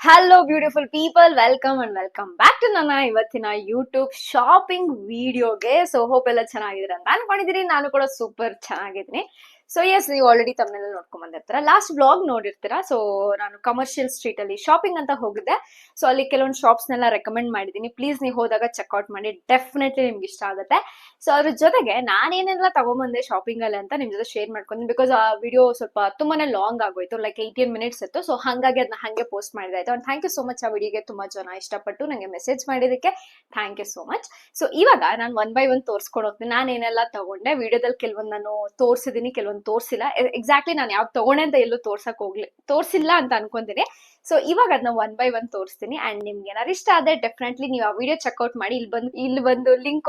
Hello beautiful people, welcome and welcome back to ನನ್ನ ಇವತ್ತಿನ YouTube shopping ವಿಡಿಯೋಗೆ. So hope ಎಲ್ಲ ಚೆನ್ನಾಗಿದ್ದೀರ ಅಂತ ಅನ್ಕೊಂಡಿದೀನಿ. ನಾನು ಕೂಡ ಸೂಪರ್ ಚೆನ್ನಾಗಿದ್ದೀನಿ. ಸೊ ಎಸ್, ನೀವು ಆಲ್ರೆಡಿ ತಮ್ಮನೆಲ್ಲ ನೋಡ್ಕೊಂಡ್ ಬಂದಿರ್ತೀರ, ಲಾಸ್ಟ್ ಬ್ಲಾಗ್ ನೋಡಿರ್ತೀರಾ. ಸೊ ನಾನು ಕಮರ್ಷಿಯಲ್ ಸ್ಟ್ರೀಟ್ ಅಲ್ಲಿ ಶಾಪಿಂಗ್ ಅಂತ ಹೋಗಿದ್ದೆ. ಸೊ ಅಲ್ಲಿ ಕೆಲವೊಂದು ಶಾಪ್ಸ್ ನೆಲ್ಲ ರೆಕಮೆಂಡ್ ಮಾಡಿದೀನಿ. ಪ್ಲೀಸ್ ನೀವು ಹೋದಾಗ ಚೆಕ್ಔಟ್ ಮಾಡಿ, ಡೆಫಿನೆಟ್ಲಿ ನಿಮ್ಗೆ ಇಷ್ಟ ಆಗುತ್ತೆ. ಸೊ ಅದ್ರ ಜೊತೆಗೆ ನಾನೇನೆಲ್ಲ ತಗೊಂಬಂದೆ ಶಾಪಿಂಗ್ ಅಲ್ಲಿ ಅಂತ ನಿಮ್ ಜೊತೆ ಶೇರ್ ಮಾಡ್ಕೊಂತೀನಿ. ಬಿಕಾಸ್ ಆ ವಿಡಿಯೋ ಸ್ವಲ್ಪ ತುಂಬಾನೇ ಲಾಂಗ್ ಆಗೋಯ್ತು, ಲೈಕ್ 18 ಮಿನಿಟ್ಸ್ ಇತ್ತು. ಸೊ ಹಾಗಾಗಿ ಅದನ್ನ ಹಂಗೆ ಪೋಸ್ಟ್ ಮಾಡಿದಾಯ್ತು. And thank you so much. ಆ ವಿಡಿಯೋಗೆ ತುಂಬಾ ಜನ ಇಷ್ಟಪಟ್ಟು ನಂಗೆ ಮೆಸೇಜ್ ಮಾಡಿದಕ್ಕೆ thank you so much. So ಇವಾಗ ನಾನು ಒನ್ ಬೈ ಒನ್ ತೋರ್ಸ್ಕೊಂಡು ಹೋಗ್ತೀನಿ. ನಾನು ಏನೆಲ್ಲ ತಗೊಂಡೆ ವಿಡಿಯೋದಲ್ಲಿ ಕೆಲವೊಂದು ನಾನು ತೋರಿಸಿದೀನಿ, ಕೆಲವೊಂದು ತೋರಿಸಿಲ್ಲ. ಎಕ್ಸಾಕ್ಟ್ಲಿ ನಾನು ಯಾವ್ದು ತಗೊಂಡೆ ಅಂತ ಎಲ್ಲೂ ತೋರಿಸಿಲ್ಲ ಅಂತ ಅನ್ಕೊಂತೀನಿ. ಸೊ ಇವಾಗ ಅದನ್ನ ಒನ್ ಬೈ ಒನ್ ತೋರಿಸ್ತೀನಿ. ಅಂಡ್ ನಿಮ್ಗೆ ಏನಾದ್ರು ಇಷ್ಟ ಆದ್ರೆ ಡೆಫಿನೆಟ್ಲಿ ನೀವು ಆ ವಿಡಿಯೋ ಚೆಕ್ಔಟ್ ಮಾಡಿ. ಇಲ್ಲಿ ಬಂದು ಲಿಂಕ್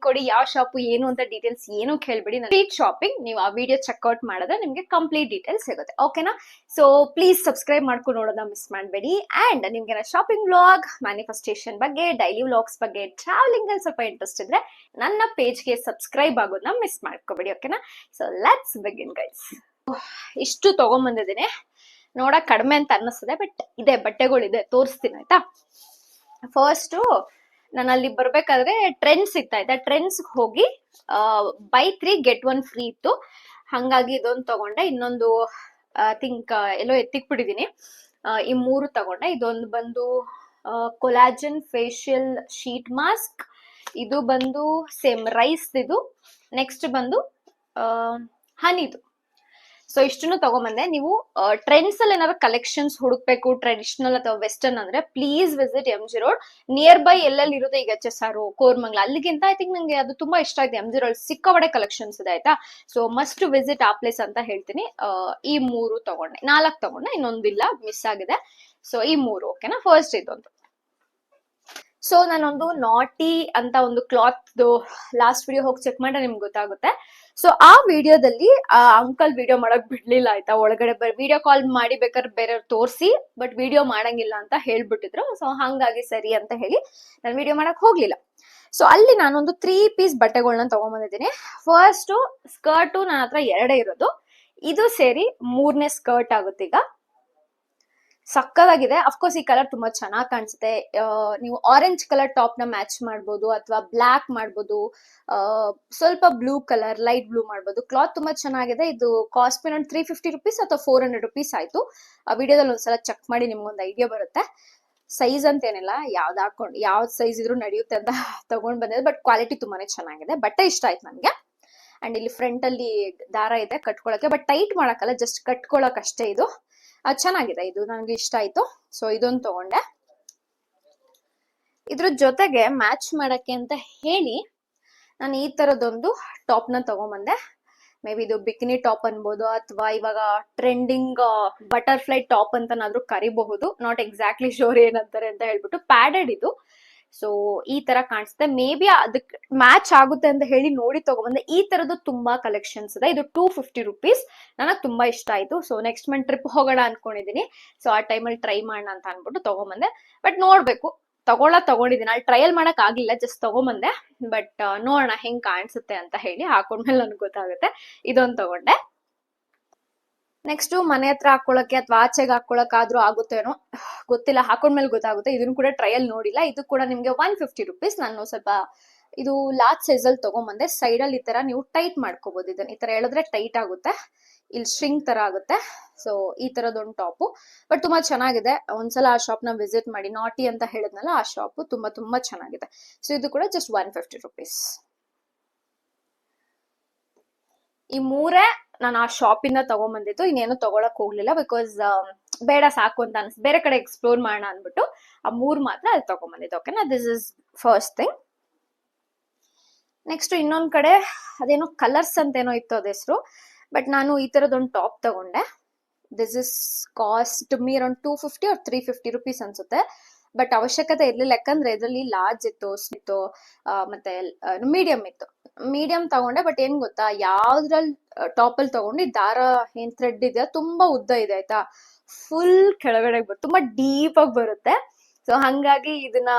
ಕೊಡಿ, ಯಾವ ಶಾಪ್ ಏನು ಅಂತ ಡೀಟೇಲ್ಸ್ ಏನು ಕೇಳ್ಬೇಡಿ. ಸ್ಟ್ರೀಟ್ ಶಾಪಿಂಗ್ ನೀವು ಆ ವಿಡಿಯೋ ಚೆಕ್ಔಟ್ ಮಾಡಿದ್ರೆ ನಿಮ್ಗೆ ಕಂಪ್ಲೀಟ್ ಡೀಟೇಲ್ಸ್ ಸಿಗುತ್ತೆ. ಓಕೆನಾ? ಸೊ ಪ್ಲೀಸ್ ಸಬ್ಸ್ಕ್ರೈಬ್ ಮಾಡ್ಕೊಂಡು ನೋಡೋದನ್ನ ಮಿಸ್ ಮಾಡಬೇಡಿ. ಅಂಡ್ ನಿಮ್ಗೆ ಶಾಪಿಂಗ್ ವ್ಲಾಗ್, ಮ್ಯಾನಿಫೆಸ್ಟೇಷನ್ ಬಗ್ಗೆ, ಡೈಲಿ ವ್ಲಾಗ್ಸ್ ಬಗ್ಗೆ, ಟ್ರಾವೆಲಿಂಗ್ ಅಲ್ಲಿ ಸ್ವಲ್ಪ ಇಂಟ್ರೆಸ್ಟ್ ಇದ್ರೆ ನನ್ನ ಪೇಜ್ಗೆ ಸಬ್ಸ್ಕ್ರೈಬ್ ಆಗೋದನ್ನ ಮಿಸ್ ಮಾಡ್ಕೋಬೇಡಿ. ಓಕೆನಾ? So let's begin guys. ಇಷ್ಟು ತಗೊಂಡ್ಬಂದಿದ್ದೀನಿ. ನೋಡಕ್ ಕಡಿಮೆ ಅಂತ ಅನ್ನಿಸ್ತದೆ, ಬಟ್ ಇದೆ ಬಟ್ಟೆಗಳಿದೆ, ತೋರಿಸ್ತೀನಿ ಆಯ್ತಾ. ಫಸ್ಟ್ ನಾನು ಅಲ್ಲಿ ಬರ್ಬೇಕಾದ್ರೆ ಟ್ರೆಂಡ್ಸ್ ಇತ್ತ. ಟ್ರೆಂಡ್ಸ್ ಹೋಗಿ ಬೈ 3 get 1 ಫ್ರೀ ಇತ್ತು. ಹಂಗಾಗಿ ಇದೊಂದು ತಗೊಂಡೆ. ಇನ್ನೊಂದು ಥಿಂಕ್ ಎಲ್ಲೋ ಎತ್ತಿಕ್ಬಿಟ್ಟಿದೀನಿ. ಈ 3 ತಗೊಂಡೆ. ಇದೊಂದು ಬಂದು ಕೊಲಾಜನ್ ಫೇಶಿಯಲ್ ಶೀಟ್ ಮಾಸ್ಕ್. ಇದು ಬಂದು ಸೇಮ್ ರೈಸ್. ಇದು ನೆಕ್ಸ್ಟ್ ಬಂದು ಹನಿದು. ಸೊ ಇಷ್ಟನ್ನು ತಗೊಂಬಂದೆ. ನೀವು ಟ್ರೆಂಡ್ಸ್ ಅಲ್ಲಿ ಏನಾದ್ರು ಕಲೆಕ್ಷನ್ಸ್ ಹುಡುಕ್ಬೇಕು, ಟ್ರೆಡಿಷನಲ್ ಅಥವಾ ವೆಸ್ಟರ್ನ್ ಅಂದ್ರೆ please visit MG road. Near by ಎಲ್ಲೆಲ್ಲಿ ಇರುತ್ತೆ, ಈಗ HSR, ಕೋರ್ಮಂಗ್ಲ, ಅಲ್ಲಿಗಿಂತ ಐ ಥಿಂಕ್ ನಂಗೆ ಅದು ತುಂಬಾ ಇಷ್ಟ ಆಯ್ತು. MG ರೋಡ್ ಸಿಕ್ಕಾಪಟ್ಟೆ ಕಲೆಕ್ಷನ್ಸ್ ಇದೆ ಆಯ್ತಾ. ಸೊ ಮಸ್ಟ್ ವಿಸಿಟ್ ಆ ಪ್ಲೇಸ್ ಅಂತ ಹೇಳ್ತೀನಿ. ಈ 3 ತಗೊಂಡೆ, 4 ತಗೊಂಡೆ, ಇನ್ನೊಂದಿಲ್ಲ, ಮಿಸ್ ಆಗಿದೆ. ಸೊ ಈ 3 ಓಕೆನಾ. ಫಸ್ಟ್ ಇದೊಂದು. ಸೊ ನಾನೊಂದು ನಾಟಿ ಅಂತ ಒಂದು ಕ್ಲಾತ್ ಲಾಸ್ಟ್ ವಿಡಿಯೋ ಹೋಗಿ ಚೆಕ್ ಮಾಡ್ರೆ ನಿಮ್ಗೆ ಗೊತ್ತಾಗುತ್ತೆ. ಸೊ ಆ ವಿಡಿಯೋದಲ್ಲಿ ಆ ಅಂಕಲ್ ವಿಡಿಯೋ ಮಾಡಕ್ ಬಿಡ್ಲಿಲ್ಲ ಆಯ್ತಾ. ಒಳಗಡೆ ವಿಡಿಯೋ ಕಾಲ್ ಮಾಡಿ ಬೇಕಾದ್ರೆ ಬೇರೆಯವ್ರು ತೋರಿಸಿ, ಬಟ್ ವಿಡಿಯೋ ಮಾಡಂಗಿಲ್ಲ ಅಂತ ಹೇಳ್ಬಿಟ್ಟಿದ್ರು. ಸೊ ಹಂಗಾಗಿ ಸರಿ ಅಂತ ಹೇಳಿ ನಾನು ವಿಡಿಯೋ ಮಾಡಕ್ ಹೋಗ್ಲಿಲ್ಲ. ಸೊ ಅಲ್ಲಿ ನಾನೊಂದು 3 ಪೀಸ್ ಬಟ್ಟೆಗಳನ್ನ ತಗೊಂಡ್ಬಂದಿದ್ದೀನಿ. ಫಸ್ಟ್ ಸ್ಕರ್ಟು ನನ್ನ ಹತ್ರ 2 ಇರೋದು. ಇದು ಸೇರಿ 3ನೇ ಸ್ಕರ್ಟ್ ಆಗುತ್ತೆ. ಈಗ ಸಕ್ಕದಾಗಿದೆ. ಅಫ್ಕೋರ್ಸ್ ಈ ಕಲರ್ ತುಂಬಾ ಚೆನ್ನಾಗಿ ಕಾಣಿಸುತ್ತೆ. ನೀವು ಆರೆಂಜ್ ಕಲರ್ ಟಾಪ್ ನ ಮ್ಯಾಚ್ ಮಾಡ್ಬೋದು, ಅಥವಾ ಬ್ಲಾಕ್ ಮಾಡ್ಬೋದು, ಸ್ವಲ್ಪ ಬ್ಲೂ ಕಲರ್, ಲೈಟ್ ಬ್ಲೂ ಮಾಡ್ಬೋದು. ಕ್ಲಾತ್ ತುಂಬಾ ಚೆನ್ನಾಗಿದೆ. ಇದು ಕಾಸ್ಟ್ ಅರೌಂಡ್ 350 ರುಪೀಸ್ ಅಥವಾ 400 ರುಪೀಸ್ ಆಯ್ತು. ಆ ವಿಡಿಯೋದಲ್ಲಿ ಒಂದ್ಸಲ ಚೆಕ್ ಮಾಡಿ, ನಿಮ್ಗೊಂದು ಐಡಿಯಾ ಬರುತ್ತೆ. ಸೈಜ್ ಅಂತ ಏನಿಲ್ಲ, ಯಾವ್ದು ಸೈಜ್ ಇದ್ರೂ ನಡೆಯುತ್ತೆ ಅಂತ ತಗೊಂಡ್ ಬಂದಿದೆ. ಬಟ್ ಕ್ವಾಲಿಟಿ ತುಂಬಾನೇ ಚೆನ್ನಾಗಿದೆ. ಬಟ್ಟೆ ಇಷ್ಟ ಆಯ್ತು ನನ್ಗೆ. ಅಂಡ್ ಇಲ್ಲಿ ಫ್ರಂಟ್ ಅಲ್ಲಿ ದಾರ ಇದೆ ಕಟ್ಕೊಳಕ್ಕೆ, ಬಟ್ ಟೈಟ್ ಮಾಡಕ್ಕಲ್ಲ, ಜಸ್ಟ್ ಕಟ್ಕೊಳಕ್ ಅಷ್ಟೇ. ಇದು ಚೆನ್ನಾಗಿದೆ, ಇದು ನನಗೆ ಇಷ್ಟ ಆಯ್ತು. ಸೊ ಇದೊಂದು ತಗೊಂಡೆ. ಇದ್ರ ಜೊತೆಗೆ ಮ್ಯಾಚ್ ಮಾಡಕ್ಕೆ ಅಂತ ಹೇಳಿ ನಾನು ಈ ತರದೊಂದು ಟಾಪ್ ನ ತಗೊಂಬಂದೆ. ಮೇ ಬಿ ಇದು ಬಿಕಿನಿ ಟಾಪ್ ಅನ್ಬೋದು, ಅಥವಾ ಇವಾಗ ಟ್ರೆಂಡಿಂಗ್ ಬಟರ್ಫ್ಲೈ ಟಾಪ್ ಅಂತನಾದ್ರೂ ಕರಿಬಹುದು. ನಾಟ್ ಎಕ್ಸಾಕ್ಟ್ಲಿ ಶೋರ್ ಏನಂತಾರೆ ಅಂತ ಹೇಳ್ಬಿಟ್ಟು. ಪ್ಯಾಡೆಡ್ ಇದು. ಸೊ ಈ ತರ ಕಾಣಿಸುತ್ತೆ. ಮೇ ಬಿ ಅದಕ್ಕೆ ಮ್ಯಾಚ್ ಆಗುತ್ತೆ ಅಂತ ಹೇಳಿ ನೋಡಿ ತಗೊಂಡ್ಬಂದೆ. ಈ ತರದ್ದು ತುಂಬಾ ಕಲೆಕ್ಷನ್ಸ್ ಇದೆ. ಇದು 250 ರುಪೀಸ್. ನನಗೆ ತುಂಬಾ ಇಷ್ಟ ಆಯ್ತು. ಸೊ ನೆಕ್ಸ್ಟ್ ಮಂತ್ ಟ್ರಿಪ್ ಹೋಗೋಣ ಅನ್ಕೊಂಡಿದೀನಿ. ಸೊ ಆ ಟೈಮಲ್ಲಿ ಟ್ರೈ ಮಾಡೋಣ ಅಂತ ಅನ್ಬಿಟ್ಟು ತಗೊಂಬಂದೆ. ಬಟ್ ನೋಡ್ಬೇಕು, ತಗೊಂಡಿದ್ದೀನಿ. ಅಲ್ಲಿ ಟ್ರಯಲ್ ಮಾಡಕ್ ಆಗ್ಲಿಲ್ಲ, ಜಸ್ಟ್ ತಗೊಂಬಂದೆ. ಬಟ್ ನೋಡೋಣ ಹೆಂಗ್ ಕಾಣಿಸುತ್ತೆ ಅಂತ ಹೇಳಿ. ಹಾಕೊಂಡ್ಮೇಲೆ ನನ್ಗೆ ಗೊತ್ತಾಗುತ್ತೆ. ಇದೊಂದು ತಗೊಂಡೆ. ನೆಕ್ಸ್ಟ್ ಮನೆ ಹತ್ರ ಹಾಕೊಳಕ್ಕೆ ಅಥವಾ ಆಚೆಗೆ ಹಾಕೊಳಕ್ ಆದ್ರೂ ಆಗುತ್ತೇನೋ ಗೊತ್ತಿಲ್ಲ, ಹಾಕೊಂಡ್ಮೇಲೆ ಗೊತ್ತಾಗುತ್ತೆ. ಇದನ್ನು ಕೂಡ ಟ್ರಯಲ್ ನೋಡಿಲ್ಲ. ಇದು ಕೂಡ ನಿಮ್ಗೆ 150 ರುಪೀಸ್. ನಾನು ಸ್ವಲ್ಪ ಇದು ಲಾರ್ಜ್ ಸೈಜ್ ಅಲ್ಲಿ ತಗೊಂಬಂದೆ. ಸೈಡ್ ಅಲ್ಲಿ ಈ ತರ ನೀವು ಟೈಟ್ ಮಾಡ್ಕೋಬಹುದು. ಇದನ್ನ ಈ ತರ ಹೇಳಿದ್ರೆ ಟೈಟ್ ಆಗುತ್ತೆ, ಇಲ್ಲಿ ಸ್ಟ್ರಿಂಗ್ ತರ ಆಗುತ್ತೆ. ಸೊ ಈ ತರದೊಂದು ಟಾಪು, ಬಟ್ ತುಂಬಾ ಚೆನ್ನಾಗಿದೆ. ಒಂದ್ಸಲ ಆ ಶಾಪ್ ನ ವಿಸಿಟ್ ಮಾಡಿ. ನಾಟಿ ಅಂತ ಹೇಳಿದ್ನಲ್ಲ, ಆ ಶಾಪ್ ತುಂಬಾ ಚೆನ್ನಾಗಿದೆ. ಸೊ ಇದು ಕೂಡ ಜಸ್ಟ್ 150 ರುಪೀಸ್. ಈ 3 ನಾನು ಆ ಶಾಪ್ ಇಂದ ತಗೊಂಡ್ಬಂದಿತ್ತು. ಇನ್ನೇನು ತಗೊಳಕ್ ಹೋಗ್ಲಿಲ್ಲ, ಬಿಕಾಸ್ ಬೇಡ ಸಾಕು ಅಂತ ಅನ್ಸ್, ಬೇರೆ ಕಡೆ ಎಕ್ಸ್ಪ್ಲೋರ್ ಮಾಡೋಣ ಅನ್ಬಿಟ್ಟು ಆ 3 ಮಾತ್ರ ಅಲ್ಲಿ ತಗೊಂಡ್ಬಂದಿತ್ತು. ಓಕೆನಾ? This is first thing. Next ಇನ್ನೊಂದ್ ಕಡೆ ಅದೇನೋ ಕಲರ್ಸ್ ಅಂತ ಏನೋ ಇತ್ತು ಅದ ಹೆಸರು, ಬಟ್ ನಾನು ಈ ತರದೊಂದು ಟಾಪ್ ತಗೊಂಡೆ. This is cost me around 250 or 350 rupees ಅನ್ಸುತ್ತೆ. ಬಟ್ ಅವಶ್ಯಕತೆ ಇರ್ಲಿಲ್ಲ, ಯಾಕಂದ್ರೆ ಇದರಲ್ಲಿ ಲಾರ್ಜ್ ಇತ್ತು, ಮತ್ತೆ ಮೀಡಿಯಂ ಇತ್ತು. ಮೀಡಿಯಂ ತಗೊಂಡೆ. ಬಟ್ ಏನ್ ಗೊತ್ತಾ, ಯಾವ್ದ್ರಲ್ಲಿ ಟಾಪ್ ಅಲ್ಲಿ ತಗೊಂಡು ದಾರ ಏನ್ ಥ್ರೆಡ್ ಇದೆ ತುಂಬಾ ಉದ್ದ ಇದೆ ಆಯ್ತಾ. ಫುಲ್ ಕೆಳಗಡೆ ತುಂಬಾ ಡೀಪ್ ಆಗಿ ಬರುತ್ತೆ. ಸೊ ಹಂಗಾಗಿ ಇದನ್ನ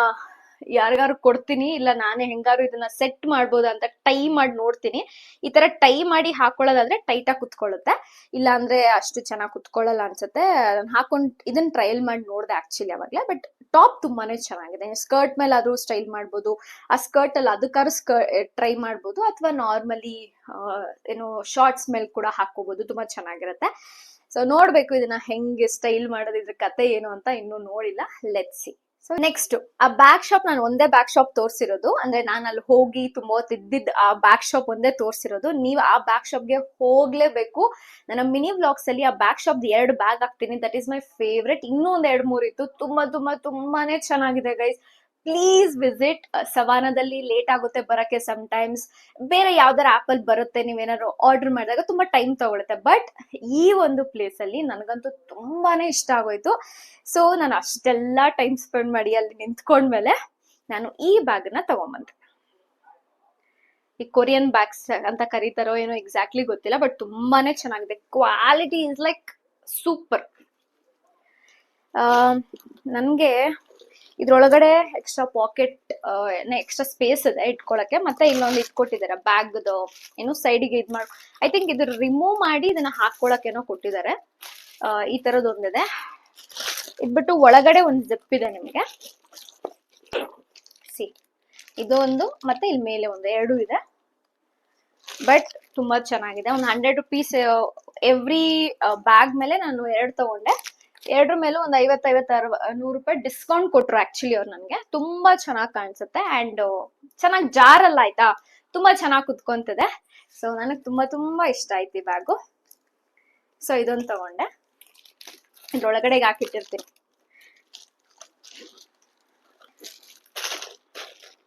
ಯಾರಿಗಾರು ಕೊಡ್ತೀನಿ, ಇಲ್ಲ ನಾನೇ ಹೆಂಗಾರು ಇದನ್ನ ಸೆಟ್ ಮಾಡ್ಬೋದಾ ಅಂತ ಟೈ ಮಾಡಿ ನೋಡ್ತೀನಿ. ಈ ತರ ಟೈ ಮಾಡಿ ಹಾಕೊಳ್ಳೋದಾದ್ರೆ ಟೈಟ್ ಆಗಿ ಕುತ್ಕೊಳ್ಳುತ್ತೆ, ಇಲ್ಲ ಅಂದ್ರೆ ಅಷ್ಟು ಚೆನ್ನಾಗಿ ಕುತ್ಕೊಳ್ಳಲ್ಲ ಅನ್ಸುತ್ತೆ. ಹಾಕೊಂಡ್ ಇದನ್ನ ಟ್ರಯಲ್ ಮಾಡಿ ನೋಡ್ದೆ ಆಕ್ಚುಲಿ ಅವಾಗ್ಲೇ. ಬಟ್ ಟಾಪ್ ತುಂಬಾನೇ ಚೆನ್ನಾಗಿದೆ. ಸ್ಕರ್ಟ್ ಮೇಲೆ ಆದ್ರೂ ಸ್ಟೈಲ್ ಮಾಡ್ಬೋದು, ಆ ಸ್ಕರ್ಟ್ ಅಲ್ಲಿ ಅದಕ್ಕಾರು ಟ್ರೈ ಮಾಡ್ಬೋದು, ಅಥವಾ ನಾರ್ಮಲಿ ಏನು ಶಾರ್ಟ್ಸ್ ಮೇಲೆ ಕೂಡ ಹಾಕೋಬಹುದು, ತುಂಬಾ ಚೆನ್ನಾಗಿರುತ್ತೆ. ಸೊ ನೋಡ್ಬೇಕು ಇದನ್ನ ಹೆಂಗೆ ಸ್ಟೈಲ್ ಮಾಡೋದು, ಇದ್ರ ಕತೆ ಏನು ಅಂತ ಇನ್ನೂ ನೋಡಿಲ್ಲ. Let's see. ಸೊ ನೆಕ್ಸ್ಟ್ ಆ ಬ್ಯಾಗ್ ಶಾಪ್, ನಾನು ಒಂದೇ ಬ್ಯಾಗ್ ಶಾಪ್ ತೋರಿಸಿರೋದು, ಅಂದ್ರೆ ನಾನು ಅಲ್ಲಿ ಹೋಗಿ ತುಂಬಾ ಹೊತ್ತು ಇದ್ದಿದ್ದು ಆ ಬ್ಯಾಗ್ ಶಾಪ್ ಒಂದೇ ತೋರಿಸಿರೋದು. ನೀವು ಆ ಬ್ಯಾಗ್ ಶಾಪ್ಗೆ ಹೋಗ್ಲೇಬೇಕು. ನನ್ನ ಮಿನಿ ವ್ಲಾಗ್ಸ್ ಅಲ್ಲಿ ಆ ಬ್ಯಾಗ್ ಶಾಪ್ 2 ಬ್ಯಾಗ್ ಹಾಕ್ತೀನಿ, ದಟ್ ಈಸ್ ಮೈ ಫೇವ್ರೆಟ್. ಇನ್ನೂ ಒಂದ್ 2-3 ಇತ್ತು, ತುಂಬಾನೇ ಚೆನ್ನಾಗಿದೆ ಗೈಸ್. Please visit. ಸವಾನದಲ್ಲಿ ಲೇಟ್ ಆಗುತ್ತೆ ಬರಕ್ಕೆ ಟೈಮ್ಸ್. ಬೇರೆ ಯಾವ್ದಾರ ಆಪ್ ಅಲ್ಲಿ ಬರುತ್ತೆ, ನೀವೇನಾದ್ರು ಆರ್ಡರ್ ಮಾಡಿದಾಗ ತುಂಬಾ ಟೈಮ್ ತಗೊಳುತ್ತೆ. ಬಟ್ ಈ ಒಂದು ಪ್ಲೇಸ್ ಅಲ್ಲಿ ನನಗಂತೂ ತುಂಬಾನೇ ಇಷ್ಟ ಆಗೋಯ್ತು. ಸೊ ನಾನು ಅಷ್ಟೆಲ್ಲಾ ಟೈಮ್ ಸ್ಪೆಂಡ್ ಮಾಡಿ ಅಲ್ಲಿ ನಿಂತ್ಕೊಂಡ್ಮೇಲೆ ನಾನು ಈ ಬ್ಯಾಗ್ ನ ತಗೊಂಬಂದೆ. ಈ ಕೊರಿಯನ್ ಬ್ಯಾಗ್ಸ್ ಅಂತ ಕರೀತಾರೋ ಏನೋ ಎಕ್ಸಾಕ್ಟ್ಲಿ ಗೊತ್ತಿಲ್ಲ, ಬಟ್ ತುಂಬಾನೇ ಚೆನ್ನಾಗಿದೆ. Quality is like super. ನನ್ಗೆ ಇದ್ರೊಳಗಡೆ ಎಕ್ಸ್ಟ್ರಾ ಪಾಕೆಟ್, ಎಕ್ಸ್ಟ್ರಾ ಸ್ಪೇಸ್ ಇದೆ ಇಟ್ಕೊಳಕ್ಕೆ. ಮತ್ತೆ ಇಲ್ಲೊಂದು ಇಟ್ಕೊಟ್ಟಿದ್ದಾರೆ ಬ್ಯಾಗ್ದು, ಏನು ಸೈಡಿಗೆ ಇದ್ ಮಾಡ್, ಐ ಥಿಂಕ್ ಇದು ರಿಮೂವ್ ಮಾಡಿ ಇದನ್ನ ಹಾಕೊಳಕ್ ಕೊಟ್ಟಿದ್ದಾರೆ. ಈ ತರದೊಂದಿದೆ. ಇದ್ಬಿಟ್ಟು ಒಳಗಡೆ ಒಂದು ಜಿಪ್ ಇದೆ ನಿಮ್ಗೆ. ಸಿ, ಇದು ಒಂದು, ಮತ್ತೆ ಇಲ್ಲಿ ಮೇಲೆ ಒಂದು, 2 ಇದೆ. ಬಟ್ ತುಂಬಾ ಚೆನ್ನಾಗಿದೆ. ಒಂದು 100 rupees ಎವ್ರಿ ಬ್ಯಾಗ್ ಮೇಲೆ ನಾನು 2 ತಗೊಂಡೆ. 2 ಮೇಲೂ ಒಂದು 50-100 ರೂಪಾಯಿ ಡಿಸ್ಕೌಂಟ್ ಕೊಟ್ರು ಆಕ್ಚುಲಿ ಅವ್ರು ನನ್ಗೆ. ತುಂಬಾ ಚೆನ್ನಾಗಿ ಕಾಣಿಸುತ್ತೆ ಅಂಡ್ ಚೆನ್ನಾಗಿ ಜಾರಲ್ಲ, ಆಯ್ತಾ, ತುಂಬಾ ಚೆನ್ನಾಗಿ ಕುತ್ಕೊಂತಿದೆ. ಸೊ ನನಗೆ ತುಂಬಾ ಇಷ್ಟ ಆಯ್ತು ಈ ಬ್ಯಾಗು. ಸೊ ಇದೊಂದು ತಗೊಂಡೆ, ಇದ್ರೊಳಗಡೆ ಹಾಕಿಟ್ಟಿರ್ತೀನಿ.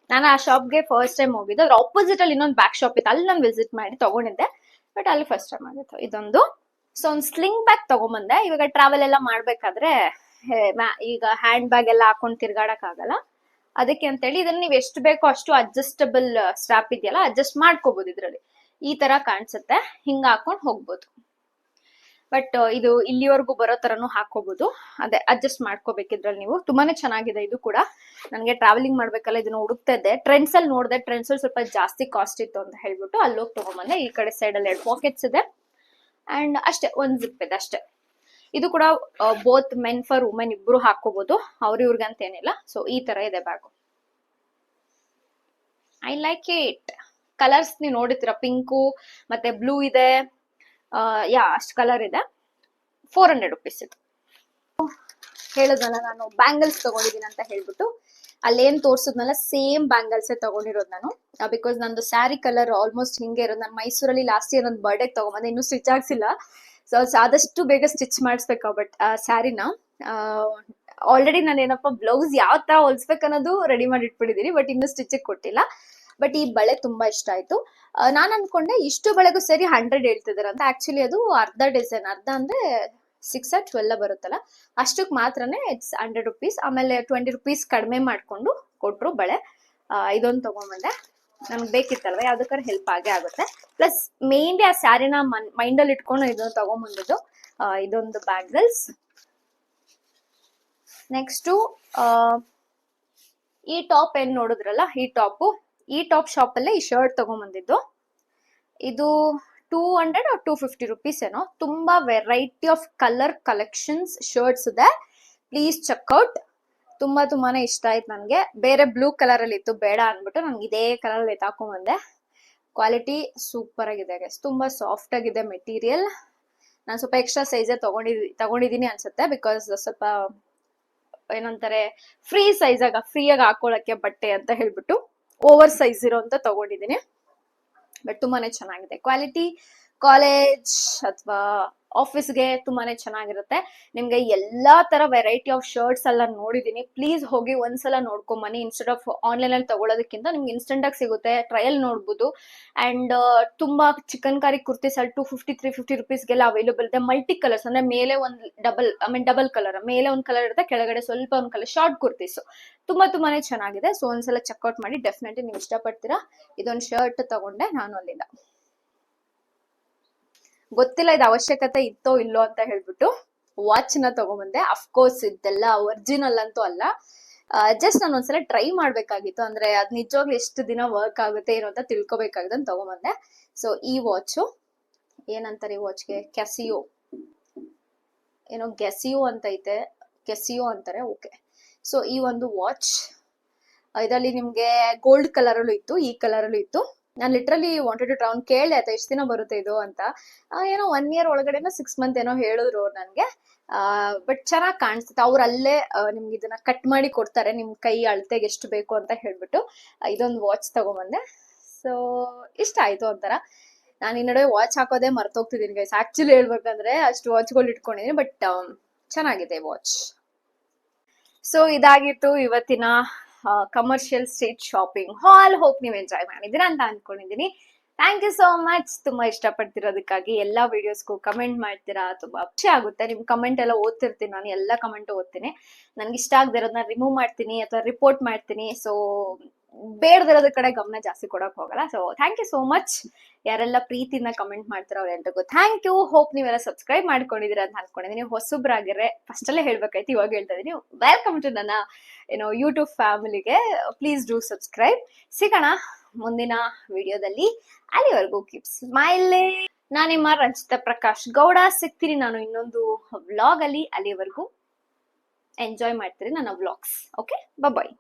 ನಾನು ಆ ಶಾಪ್ಗೆ ಫಸ್ಟ್ ಟೈಮ್ ಹೋಗಿದ್ದು. ಅದ್ರ ಆಪೋಸಿಟ್ ಅಲ್ಲಿ ಇನ್ನೊಂದು ಬ್ಯಾಗ್ ಶಾಪ್ ಇತ್ತು, ಅಲ್ಲಿ ನಾನು ವಿಸಿಟ್ ಮಾಡಿ ತಗೊಂಡಿದ್ದೆ. ಬಟ್ ಅಲ್ಲಿ ಫಸ್ಟ್ ಟೈಮ್ ಆಗಿತ್ತು ಇದೊಂದು. ಸೊ ಒಂದು ಸ್ಲಿಂಗ್ ಬ್ಯಾಗ್ ತಗೊಂಬಂದೆ. ಇವಾಗ ಟ್ರಾವೆಲ್ ಎಲ್ಲ ಮಾಡ್ಬೇಕಾದ್ರೆ ಈಗ ಹ್ಯಾಂಡ್ ಬ್ಯಾಗ್ ಎಲ್ಲ ಹಾಕೊಂಡು ತಿರ್ಗಾಡಕ್ ಆಗಲ್ಲ, ಅದಕ್ಕೆ ಅಂತೇಳಿ ಇದನ್ನ ನೀವು ಎಷ್ಟು ಬೇಕೋ ಅಷ್ಟು ಅಡ್ಜಸ್ಟಬಲ್ ಸ್ಟ್ರಾಪ್ ಇದೆಯಲ್ಲ, ಅಡ್ಜಸ್ಟ್ ಮಾಡ್ಕೋಬಹುದು. ಇದ್ರಲ್ಲಿ ಈ ತರ ಕಾಣಿಸುತ್ತೆ, ಹಿಂಗ ಹಾಕೊಂಡ್ ಹೋಗ್ಬೋದು. ಬಟ್ ಇದು ಇಲ್ಲಿವರೆಗೂ ಬರೋ ತರನು ಹಾಕೋಬಹುದು, ಅದೇ ಅಡ್ಜಸ್ಟ್ ಮಾಡ್ಕೋಬೇಕಿದ್ರಲ್ಲಿ ನೀವು. ತುಂಬಾನೇ ಚೆನ್ನಾಗಿದೆ ಇದು ಕೂಡ. ನನಗೆ ಟ್ರಾವೆಲಿಂಗ್ ಮಾಡ್ಬೇಕಲ್ಲ ಇದನ್ನ ಹುಡುಕ್ತಾ ಇದ್ದೆ. ಟ್ರೆಂಡ್ಸ್ ಅಲ್ಲಿ ನೋಡಿದೆ, ಟ್ರೆಂಡ್ಸ್ ಅಲ್ಲಿ ಸ್ವಲ್ಪ ಜಾಸ್ತಿ ಕಾಸ್ಟ್ ಇತ್ತು ಅಂತ ಹೇಳ್ಬಿಟ್ಟು ಅಲ್ಲಿ ಹೋಗಿ ತಗೊಂಬಂದೆ. ಈ ಕಡೆ ಸೈಡ್ ಅಲ್ಲಿ 2 ಪಾಕೆಟ್ಸ್ ಇದೆ ಅಂಡ್ ಅಷ್ಟೇ, ಒಂದು ಜಿಪ್ ಇದೆ ಅಷ್ಟೇ. ಇದು ಕೂಡ ಬೋತ್ ಮೆನ್ ಫಾರ್ ವುಮೆನ್ ಇಬ್ರು ಹಾಕೋಬಹುದು, ಇವ್ರಿಗೆ ಅಂತ ಏನಿಲ್ಲ. ಸೊ ಈ ತರ ಇದೆ bag. I like it. Colours ನೀವು ನೋಡಿರ್ತೀರ, ಪಿಂಕು ಮತ್ತೆ ಬ್ಲೂ ಇದೆ. ಅಷ್ಟು ಕಲರ್ ಇದೆ. 400 rupees ಇದು. ಹೇಳೋದಲ್ಲ, ನಾನು ಬ್ಯಾಂಗಲ್ಸ್ ತಗೊಂಡಿದ್ದೀನಿ ಅಂತ ಹೇಳ್ಬಿಟ್ಟು ಅಲ್ಲೇನ್ ತೋರ್ಸದ್ನಲ್ಲ ಸೇಮ್ ಬ್ಯಾಂಗಲ್ಸ್ ತಗೊಂಡಿರೋದು ನಾನು. ಬಿಕಾಸ್ ನಂದು ಸ್ಯಾರಿ ಕಲರ್ ಆಲ್ಮೋಸ್ಟ್ ಹಿಂಗೆ ಇರೋದು. ನಾನು ಮೈಸೂರಲ್ಲಿ ಲಾಸ್ಟ್ ಇಯರ್ ಒಂದು ಬರ್ಡೇ ತಗೊಂಬಂದೆ, ಇನ್ನೂ ಸ್ಟಿಚ್ ಆಗ್ಸಿಲ್ಲ. ಸೊ ಆದಷ್ಟು ಬೇಗ ಸ್ಟಿಚ್ ಮಾಡಿಸ್ಬೇಕು ಬಟ್ ಸ್ಯಾರಿನ. ಆಲ್ರೆಡಿ ನಾನು ಏನಪ್ಪ ಬ್ಲೌಸ್ ಯಾವ ತರ ಹೊಲ್ಸ್ಬೇಕು ಅನ್ನೋದು ರೆಡಿ ಮಾಡಿ ಇಟ್ಬಿಟ್ಟಿದೀನಿ, ಬಟ್ ಇನ್ನೂ ಸ್ಟಿಚ್ ಕೊಟ್ಟಿಲ್ಲ. ಬಟ್ ಈ ಬಳೆ ತುಂಬಾ ಇಷ್ಟ ಆಯ್ತು. ನಾನ್ ಅನ್ಕೊಂಡೆ ಇಷ್ಟು ಬಳೆಗೂ ಸೇರಿ 100 ಹೇಳ್ತಿದಾರೆ ಅಂತ. ಆಕ್ಚುಲಿ ಅದು ಅರ್ಧ ಡಿಸೈನ್, ಅರ್ಧ ಅಂದ್ರೆ 6 or 12 ಬರುತ್ತಲ್ಲ, ಅಷ್ಟಕ್ಕೆ ಮಾತ್ರನೇ ಇಟ್ಸ್ 100 rupees. ಆಮೇಲೆ 20 rupees ಕಡಿಮೆ ಮಾಡ್ಕೊಂಡು ಕೊಟ್ರು ಬಳೆ. ಇದೊಂದು ತಗೊಂಬಂದೆ, ನಮ್ಗೆ ಬೇಕಿತ್ತಲ್ವ, ಯಾವ್ದಕ್ಕಾರ ಹೆಲ್ಪ್ ಆಗೇ ಆಗುತ್ತೆ. ಪ್ಲಸ್ ಮೇನ್ಲಿ ಆ ಸ್ಯಾರಿನ ಮೈಂಡ್ ಅಲ್ಲಿ ಇಟ್ಕೊಂಡು ಇದನ್ನ ತಗೊಂಬಂದಿದ್ದು. ಇದೊಂದು ಬ್ಯಾಂಗಲ್ಸ್. ನೆಕ್ಸ್ಟ್ ಈ ಟಾಪ್ ಏನ್ ನೋಡಿದ್ರಲ್ಲ, ಈ ಟಾಪ್ ಶಾಪ್ ಅಲ್ಲೇ ಈ ಶರ್ಟ್ ತಗೊಂಬಂದಿದ್ದು. ಇದು 200 or 250 rupees ಏನೋ. ತುಂಬಾ variety of colour collections shirts ಇದೆ, ಪ್ಲೀಸ್ ಚೆಕ್ಔಟ್. ತುಂಬಾನೇ ಇಷ್ಟ ಆಯ್ತು ನನ್ಗೆ. ಬೇರೆ ಬ್ಲೂ ಕಲರ್ ಅಲ್ಲಿ ಇತ್ತು, ಬೇಡ ಅನ್ಬಿಟ್ಟು ನನ್ಗೆ ಇದೇ ಕಲರ್ ಅಲ್ಲಿ ಹಾಕೊಂಡ್ಬಂದೆ. ಕ್ವಾಲಿಟಿ ಸೂಪರ್ ಆಗಿದೆ ಗೈಸ್, ತುಂಬಾ ಸಾಫ್ಟ್ ಆಗಿದೆ ಮೆಟೀರಿಯಲ್. ನಾನು ಸ್ವಲ್ಪ ಎಕ್ಸ್ಟ್ರಾ ಸೈಜ್ ತಗೊಂಡಿದೀನಿ ಅನ್ಸುತ್ತೆ, ಬಿಕಾಸ್ ಸ್ವಲ್ಪ ಏನಂತಾರೆ ಫ್ರೀಯಾಗಿ ಹಾಕೊಳಕ್ಕೆ ಬಟ್ಟೆ ಅಂತ ಹೇಳ್ಬಿಟ್ಟು ಓವರ್ ಸೈಜ್ ಇರೋ ಅಂತ ತಗೊಂಡಿದೀನಿ. ಬಟ್ ತುಂಬಾನೇ ಚೆನ್ನಾಗಿದೆ ಕ್ವಾಲಿಟಿ. ಕಾಲೇಜ್ ಅಥವಾ ಆಫೀಸ್ಗೆ ತುಂಬಾನೇ ಚೆನ್ನಾಗಿರುತ್ತೆ. ನಿಮ್ಗೆ ಎಲ್ಲಾ ತರ ವೆರೈಟಿ ಆಫ್ ಶರ್ಟ್ಸ್ ಎಲ್ಲ ನೋಡಿದೀನಿ. ಪ್ಲೀಸ್ ಹೋಗಿ ಒಂದ್ಸಲ ನೋಡ್ಕೊಂಬನ್ನಿ. ಇನ್ಸ್ಟೆಡ್ ಆಫ್ ಆನ್ಲೈನ್ ಅಲ್ಲಿ ತಗೊಳೋದಕ್ಕಿಂತ ನಿಮ್ಗೆ ಇನ್ಸ್ಟೆಂಟ್ ಆಗಿ ಸಿಗುತ್ತೆ, ಟ್ರಯಲ್ ನೋಡ್ಬೋದು. ಅಂಡ್ ತುಂಬಾ ಚಿಕನ್ ಕಾರಿ ಕುರ್ತೀಸ್ ಅಲ್ಲಿ 250-350 rupeesಗೆಲ್ಲ ಅವೈಲೇಬಲ್ ಇದೆ. ಮಲ್ಟಿ ಕಲರ್ಸ್, ಅಂದ್ರೆ ಮೇಲೆ ಒಂದು ಡಬಲ್ ಕಲರ್, ಮೇಲೆ ಒಂದು ಕಲರ್ ಇರುತ್ತೆ, ಕೆಳಗಡೆ ಸ್ವಲ್ಪ ಒಂದು ಕಲರ್, ಶಾರ್ಟ್ ಕುರ್ತೀಸ್ ತುಂಬಾನೇ ಚೆನ್ನಾಗಿದೆ. ಸೊ ಒಂದ್ಸಲ ಚೆಕ್ಔಟ್ ಮಾಡಿ, ಡೆಫಿನೆಟ್ಲಿ ನೀವು ಇಷ್ಟಪಡ್ತೀರಾ. ಇದೊಂದು ಶರ್ಟ್ ತಗೊಂಡೆ ನಾನು ಅಲ್ಲಿಂದ. ಗೊತ್ತಿಲ್ಲ ಇದು ಅವಶ್ಯಕತೆ ಇತ್ತೋ ಇಲ್ಲೋ ಅಂತ ಹೇಳ್ಬಿಟ್ಟು ವಾಚ್ ನ ತಗೊಂಬಂದೆ. ಅಫ್ಕೋರ್ಸ್ ಇದೆಲ್ಲ ಒರಿಜಿನಲ್ ಅಂತೂ ಅಲ್ಲ, ಜಸ್ಟ್ ನಾನು ಒಂದ್ಸಲ ಟ್ರೈ ಮಾಡ್ಬೇಕಾಗಿತ್ತು, ಅಂದ್ರೆ ಅದ್ ನಿಜವಾಗ್ಲೂ ಎಷ್ಟು ದಿನ ವರ್ಕ್ ಆಗುತ್ತೆ ಏನೋ ಅಂತ ತಿಳ್ಕೊಬೇಕಾಗಿದೆ ಅಂತ ತಗೊಂಬಂದೆ. ಸೊ ಈ ವಾಚು ಏನಂತಾರೆ ಈ ವಾಚ್ಗೆ, ಕ್ಯಾಸಿಯೋ ಏನೋ ಗೆಸಿಯೋ ಅಂತ ಐತೆ, ಕೆಸಿಯೋ ಅಂತಾರೆ. ಓಕೆ, ಸೊ ಈ ಒಂದು ವಾಚ್ ಇದರಲ್ಲಿ ನಿಮ್ಗೆ ಗೋಲ್ಡ್ ಕಲರ್ ಅಲ್ಲೂ ಇತ್ತು, ಈ ಕಲರ್ ಅಲ್ಲೂ ಇತ್ತು. ನಾನು ಲಿಟ್ರಲಿ ವಾಂಟೆಡ್ ಟು ಟ್ರೈ ಕೇಳಿದೆ ಆಯ್ತಾ ಎಷ್ಟು ದಿನ ಬರುತ್ತೆ ಇದು ಅಂತ. ಏನೋ 1 year ಒಳಗಡೆನೋ 6 month ಏನೋ ಹೇಳಿದ್ರು ಅವ್ರು ನನ್ಗೆ. ಬಟ್ ಚೆನ್ನಾಗಿ ಕಾಣಿಸುತ್ತೆ. ಅವ್ರು ಅಲ್ಲೇ ನಿಮ್ಗೆ ಇದನ್ನ ಕಟ್ ಮಾಡಿ ಕೊಡ್ತಾರೆ, ನಿಮ್ ಕೈ ಅಳತೆಗೆ ಎಷ್ಟು ಬೇಕು ಅಂತ ಹೇಳ್ಬಿಟ್ಟು. ಇದೊಂದು ವಾಚ್ ತಗೊಂಬಂದೆ. ಸೊ ಇಷ್ಟ ಆಯ್ತು ಒಂಥರ. ನಾನು ಈ ನಡುವೆ ವಾಚ್ ಹಾಕೋದೇ ಮರ್ತೋಗ್ತಿದ್ದೀನಿ ಗೈಸ್, ಆಕ್ಚುಲಿ ಹೇಳ್ಬೇಕಂದ್ರೆ ಅಷ್ಟು ವಾಚ್ಗಳು ಇಟ್ಕೊಂಡಿದ್ದೀನಿ. ಬಟ್ ಚೆನ್ನಾಗಿದೆ ವಾಚ್. ಸೊ ಇದಾಗಿತ್ತು ಇವತ್ತಿನ ಕಮರ್ಷಿಯಲ್ ಸ್ಟ್ರೀಟ್ ಶಾಪಿಂಗ್ ಹಾಲ್. ಹೋಪ್ ನೀವು ಎಂಜಾಯ್ ಮಾಡಿದ್ದೀರಾ ಅಂತ ಅನ್ಕೊಂಡಿದ್ದೀನಿ. ಥ್ಯಾಂಕ್ ಯು ಸೋ ಮಚ್ ತುಂಬಾ ಇಷ್ಟಪಡ್ತಿರೋದಕ್ಕಾಗಿ. ಎಲ್ಲಾ ವಿಡಿಯೋಸ್ಗೂ ಕಮೆಂಟ್ ಮಾಡ್ತೀರಾ, ತುಂಬಾ ಖುಷಿ ಆಗುತ್ತೆ. ನಿಮ್ ಕಮೆಂಟ್ ಎಲ್ಲ ಓದ್ತಿರ್ತೀನಿ, ನಾನು ಎಲ್ಲಾ ಕಮೆಂಟ್ ಓದ್ತೀನಿ. ನನ್ಗೆ ಇಷ್ಟ ಆಗದೆ ಇರೋದನ್ನ ರಿಮೂವ್ ಮಾಡ್ತೀನಿ ಅಥವಾ ರಿಪೋರ್ಟ್ ಮಾಡ್ತೀನಿ. ಸೊ ಬೇಡದಿರೋದ್ರ ಕಡೆ ಗಮನ ಜಾಸ್ತಿ ಕೊಡಕ್ ಹೋಗಲ್ಲ. So thank you so much. ಯಾರೆಲ್ಲ ಪ್ರೀತಿಯಿಂದ ಕಮೆಂಟ್ ಮಾಡ್ತಾರೋ ಅವ್ರೆಲ್ರಿಗೂ ಥ್ಯಾಂಕ್ ಯು. ಹೋಪ್ ನೀವೆಲ್ಲ ಸಬ್ಸ್ಕ್ರೈಬ್ ಮಾಡ್ಕೊಂಡಿದ್ದೀರಾ ಅಂತ ಅನ್ಕೊಂಡಿದ್ದೀನಿ. ಹೊಸಬ್ರಾಗಿದ್ರೆ ಫಸ್ಟ್ ಅಲ್ಲೇ ಹೇಳ್ಬೇಕಾಯ್ತು, ಇವಾಗ ಹೇಳ್ತಾ ಇದೀನಿ. ವೆಲ್ಕಮ್ ಟು ನನ್ನ ಯೂಟ್ಯೂಬ್ ಫ್ಯಾಮಿಲಿಗೆ. Please do subscribe. ಸಿಗೋಣ ಮುಂದಿನ ವಿಡಿಯೋದಲ್ಲಿ. ಅಲ್ಲಿವರೆಗೂ ಕೀಪ್ ಸ್ಮೈಲಿಂಗ್. ನಾನು ನಿಮ್ಮ ರಂಜಿತಾ ಪ್ರಕಾಶ್ ಗೌಡ. ಸಿಗ್ತೀನಿ ನಾನು ಇನ್ನೊಂದು ವ್ಲಾಗ್ ಅಲ್ಲಿ. ಅಲ್ಲಿವರೆಗೂ ಎಂಜಾಯ್ ಮಾಡ್ತೀರಿ ನನ್ನ ವ್ಲಾಗ್ಸ್. ಓಕೆ, ಬಾಯ್.